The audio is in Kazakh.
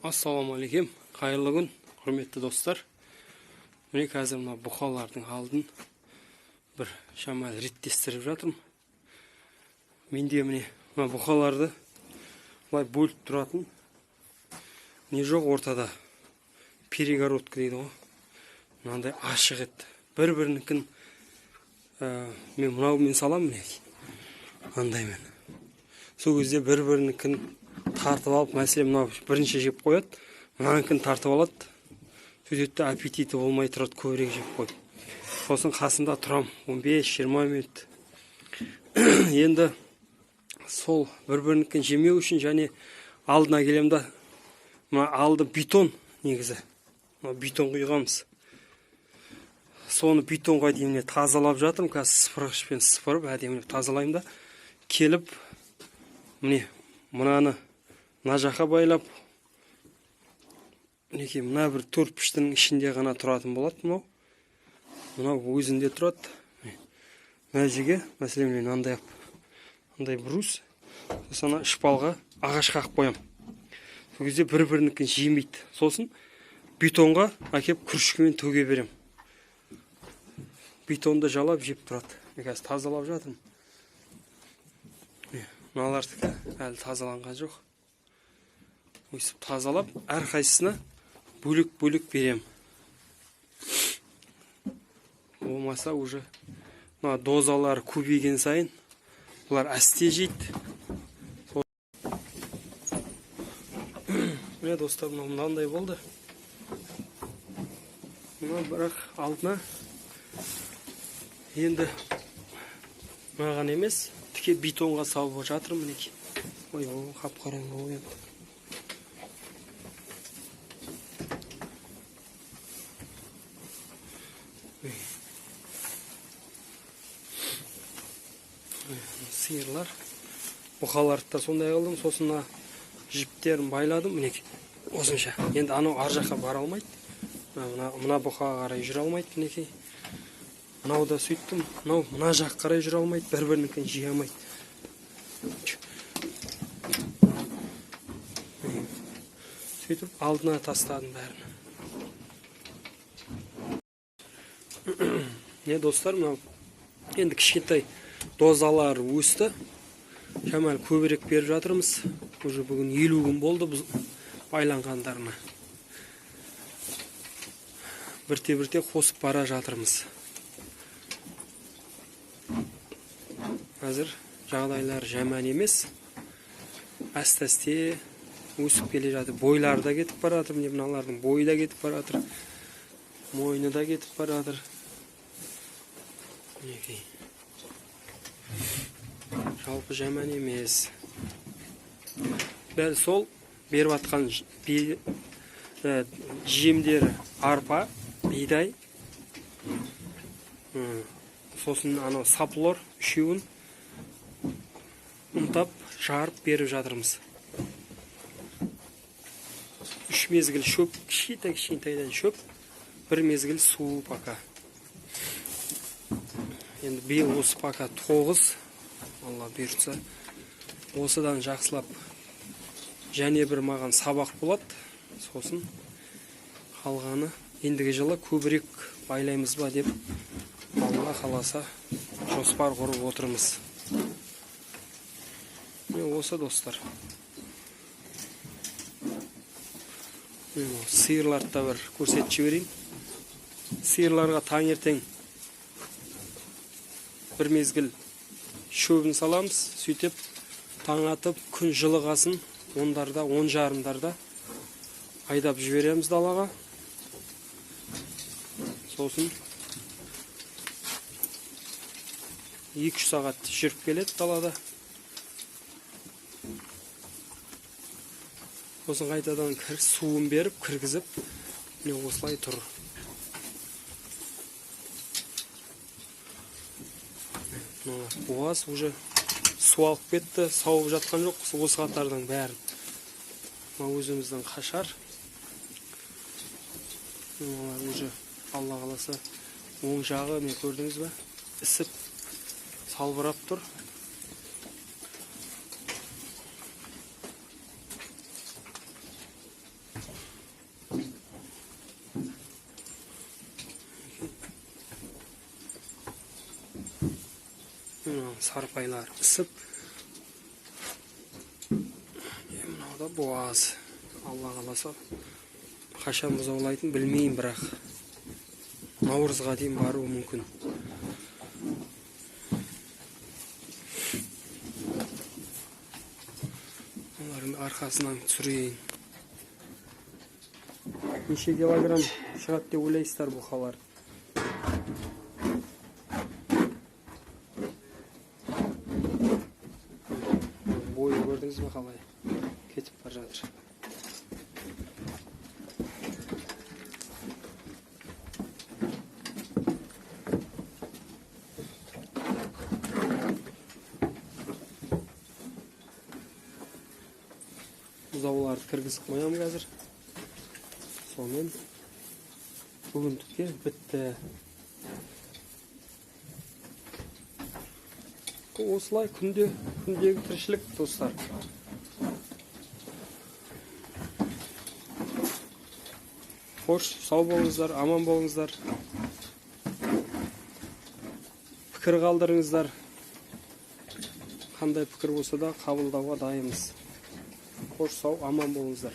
Ассалаумағалейкум, қайырлы күн, құрметті достар. Міне қазір мына бұқалардың алдын бір шамалы реттестіріп жатырмын. Менде міне мына бұқаларды былай бөліп тұратын не жоқ ортада. Перегородка дейді ғой. Мынандай ашық еді. Бір-бірінікін мен мынаумен салам міне. Андаймен. Сол кезде бір-бірінікін тартып алып, мәселен мынау бірінші жеп қояды, мынанікін тартып алады. Сөйтеді аппетиті болмай тұрады, көбірек жеп қойды. Сосын қасында тұрам 15-20 минут. Енді сол бір-бірінікін жемеу үшін және алдына келем да, мына алды бетон негізі. Бетон құйғанбыз. Соны бетонға дейін тазалап жатырмын. Қазір сыпырғышпен сыпырып, әдемілеп тазалаймын да, келіп міне мынаны мына жаққа байлап, мінекей мына бір төртпіштің ішінде ғана тұратын болады. Мынау өзінде тұрады. Мына жерге мәселен мен андай брус, сосын шпалға ағаш қақып қоям. Сол кезде бір-бірінікін жемейді. Сосын бетонға әкеп күрішкімен төге берем. Бетонды жалап жеп тұрады. Қазір тазалап жатырмын. Мыналардікі әлі тазаланған жоқ. Өйсіп тазалап, әрқайсысына бөлік-бөлік берем. Болмаса уже дозалар көбейген сайын бұлар әсте жейді. Міне достар, мынандай болды. Бірақ алдына енді маған емес, тіке бетонға салып жатырмын мінекей. Ой, қап-қараңғы ой енді. Сиырлар, бұқаларды да сондай қылдым. Сосын жіптерін байладым мінекей. Осынша. Енді анау ар жаққа бара алмайды. Мына бұқаға қарай жүре алмайды мінекей. Мынау да сөйттім. Мына жақ қарай жүре алмайды. Бір-бірінікін жей алмайды. Сөйтіп алдына тастадым бәрін. Не достар, мынау енді кішкентай дозалар өсті. Шамалы көбірек беріп жатырмыз. Уже бүгін 50 күн болды біз байланғандарына. Бірте-бірте қосып бара жатырмыз. Қазір жағдайлар жаман емес. Әсте-әсте өсіп келе жатыр. Бойлары да кетіп бара жатыр. Мыналардың бойы да кетіп бара жатыр. Мойны да кетіп бара жатыр. Мінекей. Жалпы жаман емес. Бәл сол беріп атқан жемдері арпа, бидай, сосын анау саплор үшеуін ұнтап жарып беріп жатырмыз. 3 мезгіл шөп, кішкентайдан шөп, 1 мезгіл су пока. Енді биыл осы пока 9, Алла бұйыртса, осыдан жақсылап және бір маған сабақ болады. Сосын қалғаны ендігі жылы көбірек байлаймыз ба деп Алла қаласа жоспар құрып отырмыз. Осы достар. Сиырларды да бір көрсетіп жіберейін. Сиырларға таңертең бір мезгіл шөбін саламыз, сөйтіп таң атып күн жылығасын 10-дарда, 10:30-дарда айдап жібереміз далаға. Сосын 2-3 сағат жүріп келеді далада. Сосын қайтадан суын беріп, кіргізіп, осылай тұр. Буаз уже су алып кетті, сауып жатқан жоқ. Осы қатардың бәрін өзіміздің қашар. Уже Алла қаласа оң жағы, мен көрдіңіз бе, ісіп салбырап тұр. Sarpaylar ısıp. Mынау da boğaz. Allah kalasa. Kaçan buzağılaytın bilmeyin bırak. Navruzga дейін баруы мүмкін. Onların arkasından süreyim. Неше килограмм шығады деп ойлайсыздар бұқалар? Бойы көрдіңіз бе қалай? Кетіп бара жатыр. Бұзауларды кіргізіп қоямын қазір. Сонымен бүгіндікке бітті. Осылай күндегі тіршілік достар. Хош, сау болыңыздар, аман болыңыздар. Пікір қалдырыңыздар. Қандай пікір болса да қабылдауға дайынбыз. Хош, сау, аман болыңыздар.